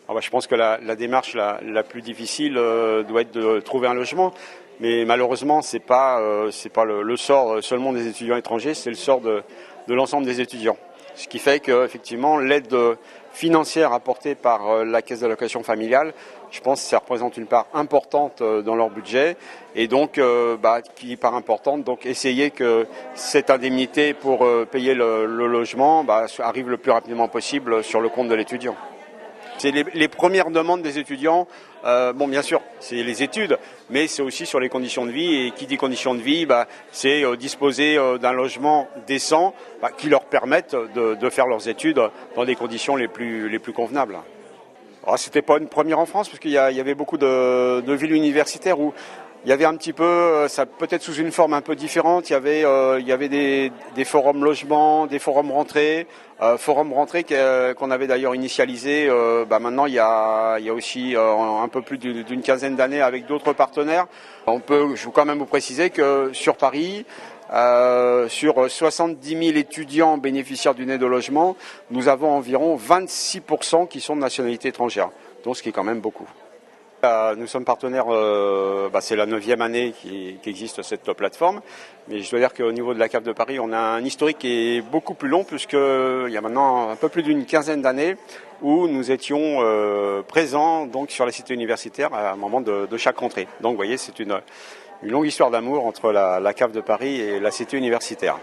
Je pense que la démarche la plus difficile doit être de trouver un logement. Mais malheureusement, c'est pas le sort seulement des étudiants étrangers, c'est le sort de l'ensemble des étudiants. Ce qui fait qu'effectivement, l'aide financière apportée par la caisse d'allocation familiale, je pense que ça représente une part importante dans leur budget. Et donc, qui part importante, donc essayer que cette indemnité pour payer le logement arrive le plus rapidement possible sur le compte de l'étudiant. C'est les premières demandes des étudiants. Bien sûr, c'est les études, mais c'est aussi sur les conditions de vie. Et qui dit conditions de vie, c'est disposer d'un logement décent qui leur permette de faire leurs études dans des conditions les plus convenables. C'était pas une première en France, parce qu'il y avait beaucoup de villes universitaires où il y avait un petit peu, ça peut-être sous une forme un peu différente, il y avait des forums logements, des forums rentrées, qu'on avait d'ailleurs initialisé. Maintenant, il y a aussi un peu plus d'une quinzaine d'années avec d'autres partenaires. Je veux quand même vous préciser que sur Paris, sur 70 000 étudiants bénéficiaires d'une aide au logement, nous avons environ 26% qui sont de nationalité étrangère, donc ce qui est quand même beaucoup. Nous sommes partenaires, c'est la 9e année qu'existe cette plateforme, mais je dois dire qu'au niveau de la CAF de Paris, on a un historique qui est beaucoup plus long, puisqu'il y a maintenant un peu plus d'une quinzaine d'années où nous étions présents donc, sur la cité universitaire à un moment de chaque rentrée. Donc vous voyez, c'est une longue histoire d'amour entre la CAF de Paris et la cité universitaire.